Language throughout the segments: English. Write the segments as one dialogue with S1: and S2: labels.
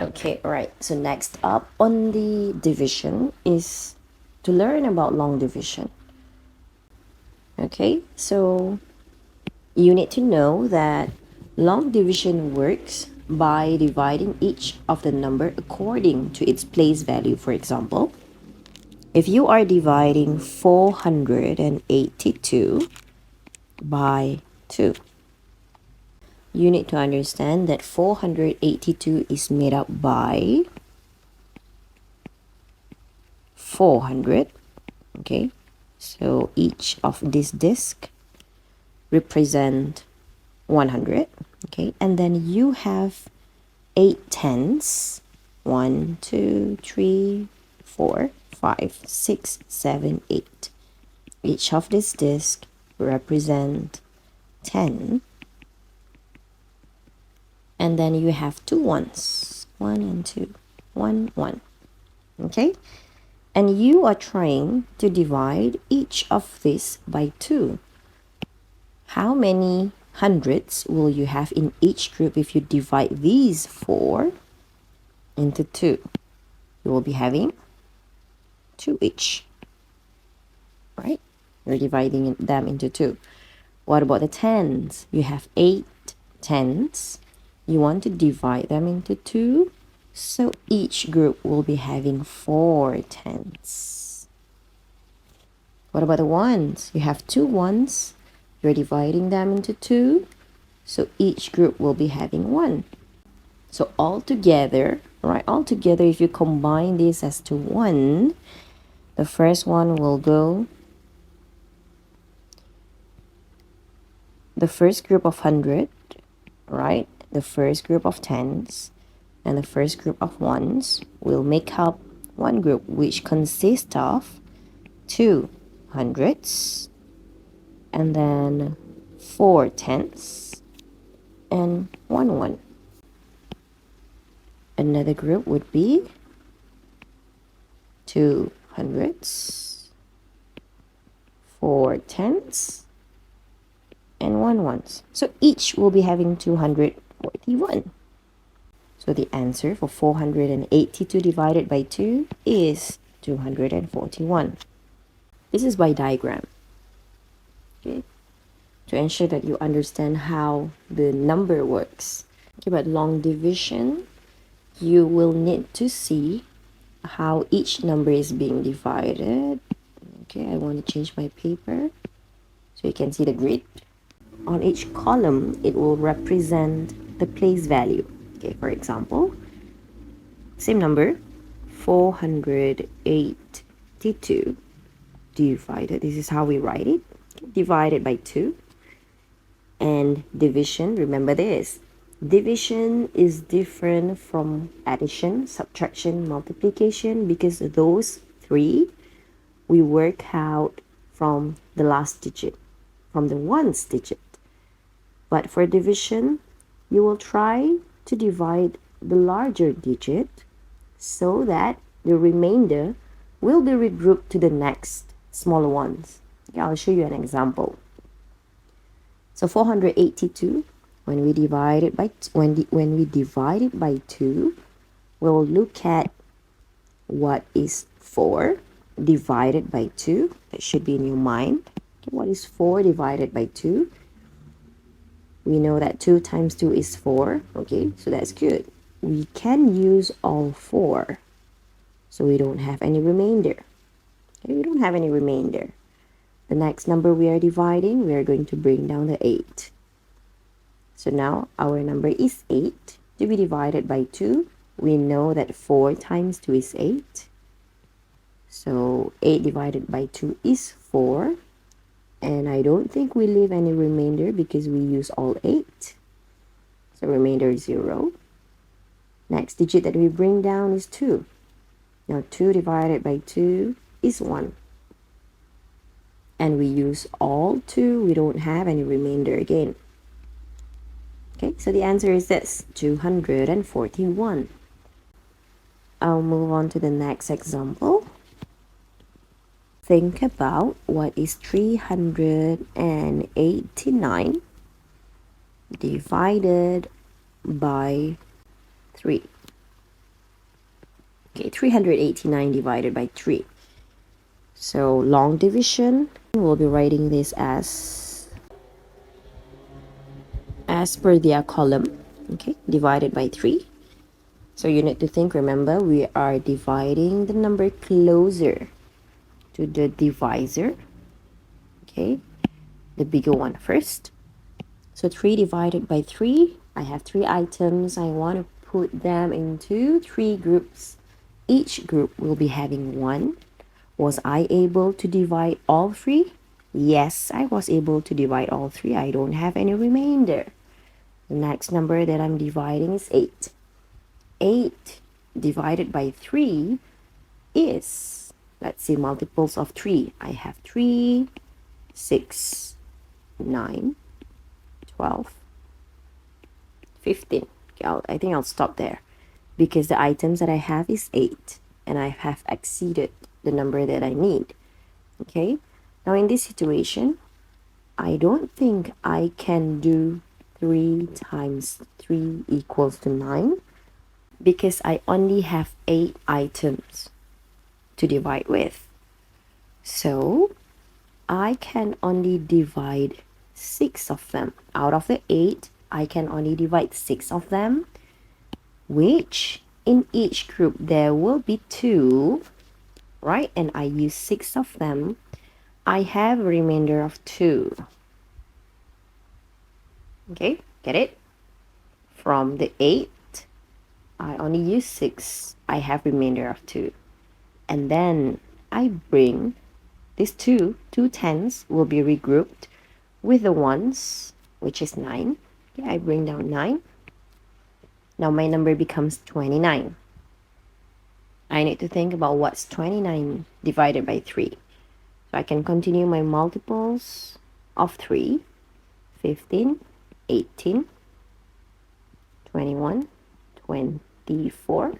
S1: Okay, right. So next up on the division is to learn about long division. Okay, so you need to know that long division works by dividing each of the number according to its place value. For example, if you are dividing 482 by 2, you need to understand that 482 is made up by 400. Okay, so each of this disc represent 100. Okay, and then you have 8 tens. 1, 2, 3, 4, 5, 6, 7, 8. Each of this disc represent 10. And then you have 2 ones. 1 and 2. 1, 1. Okay? And you are trying to divide each of this by 2. How many hundreds will you have in each group if you divide these 4 into 2? You will be having 2 each. Right? You're dividing them into 2. What about the tens? You have 8 tens. You want to divide them into 2. So each group will be having 4 tens. What about the ones? You have 2 ones. You're dividing them into 2. So each group will be having 1. So altogether, right? Altogether, if you combine this as to 1, the first one will go. The first group of 100, right? The first group of tens and the first group of ones will make up one group which consists of 2 hundreds and then 4 tenths and 1 one. Another group would be 2 hundreds, 4 tenths, and 1 ones. So each will be having 241. So the answer for 482 divided by 2 is 241. This is by diagram. Okay, to ensure that you understand how the number works. Okay, but long division, you will need to see how each number is being divided. Okay, I want to change my paper so you can see the grid. On each column, it will represent the place value. Okay, for example, same number, 482 divided, this is how we write it, divided by 2. And division, remember this, division is different from addition, subtraction, multiplication, because those 3 we work out from the last digit, from the ones digit. But for division, you will try to divide the larger digit so that the remainder will be regrouped to the next smaller ones. Okay, I'll show you an example. So 482, when we divide it by 2, we'll look at what is 4 divided by 2. That should be in your mind. Okay, what is 4 divided by 2? We know that 2 times 2 is 4. Okay, so that's good. We can use all 4. So we don't have any remainder. Okay, we don't have any remainder. The next number we are dividing, we are going to bring down the 8. So now our number is 8 to be divided by 2. We know that 4 times 2 is 8. So 8 divided by 2 is 4. And I don't think we leave any remainder because we use all 8. So remainder is 0. Next digit that we bring down is 2. Now 2 divided by 2 is 1. And we use all 2. We don't have any remainder again. Okay, so the answer is this, 241. I'll move on to the next example. Think about what is 389 divided by 3. Okay, 389 divided by 3. So long division, we'll be writing this as per their column, okay, divided by 3. So you need to think, remember, we are dividing the number closer to the divisor, okay, the bigger one first. So 3 divided by 3, I have 3 items. I want to put them into 3 groups. Each group will be having 1. Was I able to divide all 3? Yes, I was able to divide all 3. I don't have any remainder. The next number that I'm dividing is 8. 8 divided by 3 is, let's see, multiples of 3. I have 3, 6, 9, 12, 15. Okay, I think I'll stop there because the items that I have is 8 and I have exceeded the number that I need. Okay, now in this situation, I don't think I can do 3 times 3 equals to 9 because I only have 8 items to divide with. So I can only divide 6 of them. Out of the 8, I can only divide 6 of them, which in each group there will be 2, right? And I use 6 of them. I have a remainder of 2. Okay, get it? From the 8, I only use 6. I have remainder of 2. And then I bring these two tens will be regrouped with the ones, which is 9. Okay, I bring down 9. Now my number becomes 29. I need to think about what's 29 divided by 3. So I can continue my multiples of 3. 15, 18, 21, 24,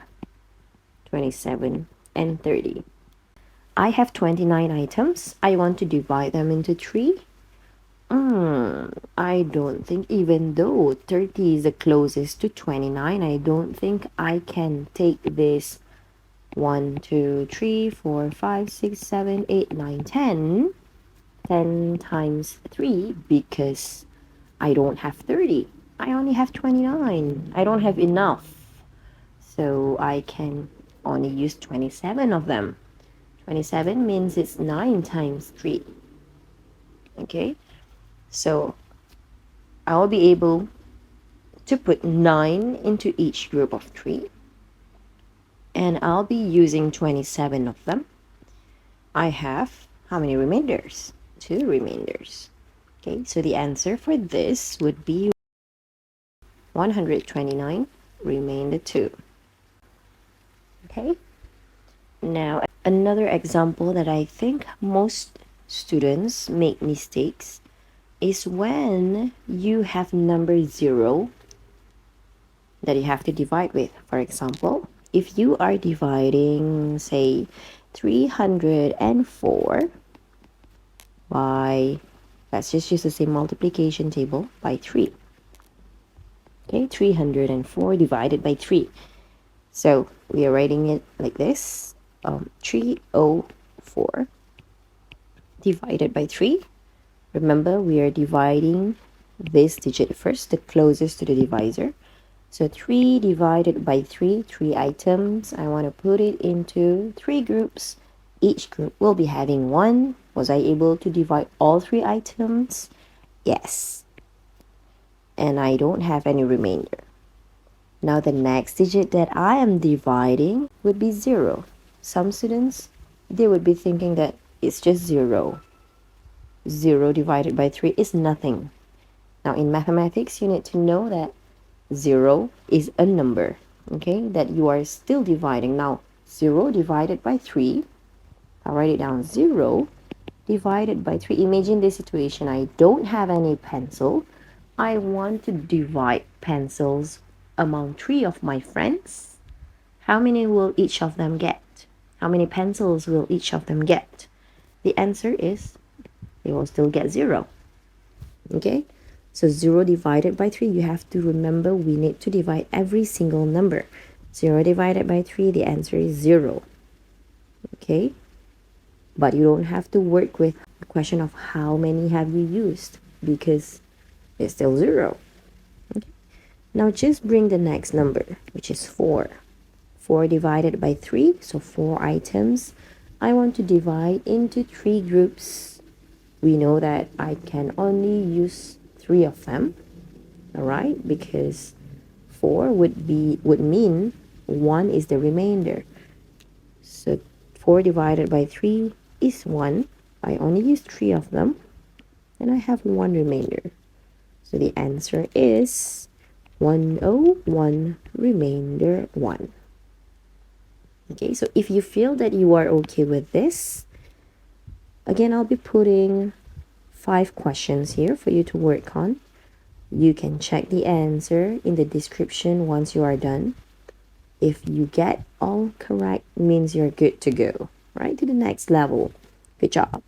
S1: 27, and 30. I have 29 items. I want to divide them into 3. I don't think, even though 30 is the closest to 29, I don't think I can take this 1, 2, 3, 4, 5, 6, 7, 8, 9, 10. 10 times 3 because I don't have 30. I only have 29. I don't have enough. So I can only use 27 of them. 27 means it's 9 times 3. Okay? So I'll be able to put 9 into each group of 3. And I'll be using 27 of them. I have how many remainders? 2 remainders. Okay, so the answer for this would be 129 remainder 2. Okay, now another example that I think most students make mistakes is when you have number 0 that you have to divide with. For example, if you are dividing, say, 304 by, let's just use the same multiplication table, by 3. Okay, 304 divided by 3. So we are writing it like this. 304 divided by 3. Remember, we are dividing this digit first, the closest to the divisor. So 3 divided by 3, 3 items. I want to put it into 3 groups. Each group will be having 1. Was I able to divide all 3 items? Yes. And I don't have any remainder. Now the next digit that I am dividing would be 0. Some students, they would be thinking that it's just 0. 0 divided by 3 is nothing. Now in mathematics, you need to know that 0 is a number, okay, that you are still dividing. Now 0 divided by 3, I'll write it down. 0 divided by 3. Imagine this situation. I don't have any pencil. I want to divide pencils among 3 of my friends. How many will each of them get? How many pencils will each of them get? The answer is they will still get 0. Okay? So 0 divided by 3, you have to remember we need to divide every single number. 0 divided by 3, the answer is 0. Okay? But you don't have to work with the question of how many have you used, because it's still 0. Okay? Now just bring the next number, which is 4. 4 divided by 3, so 4 items. I want to divide into 3 groups. We know that I can only use 3 of them, all right? Because 4 would mean 1 is the remainder. So 4 divided by 3 is 1. I only use 3 of them, and I have 1 remainder. So the answer is 101 remainder 1. Okay, so if you feel that you are okay with this, again, I'll be putting 5 questions here for you to work on. You can check the answer in the description once you are done. If you get all correct, means you're good to go, right? To the next level. Good job.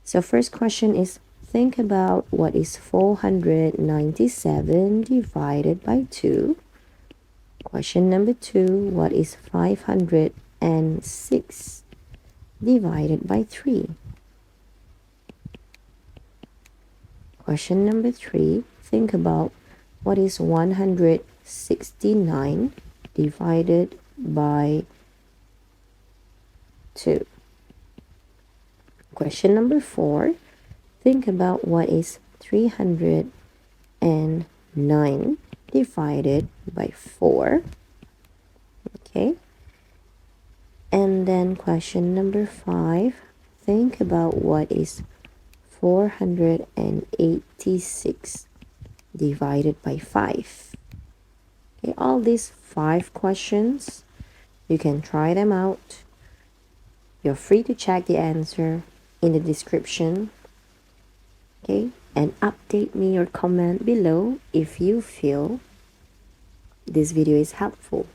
S1: So first question is, think about what is 497 divided by 2. Question number 2, what is 506 divided by 3? Question number 3, think about what is 169 divided by 2. Question number 4, think about what is 309 divided by 4. Okay. And then question number 5, think about what is 486 divided by 5. Okay, all these 5 questions, you can try them out. You're free to check the answer in the description. Okay, and update me or comment below if you feel this video is helpful.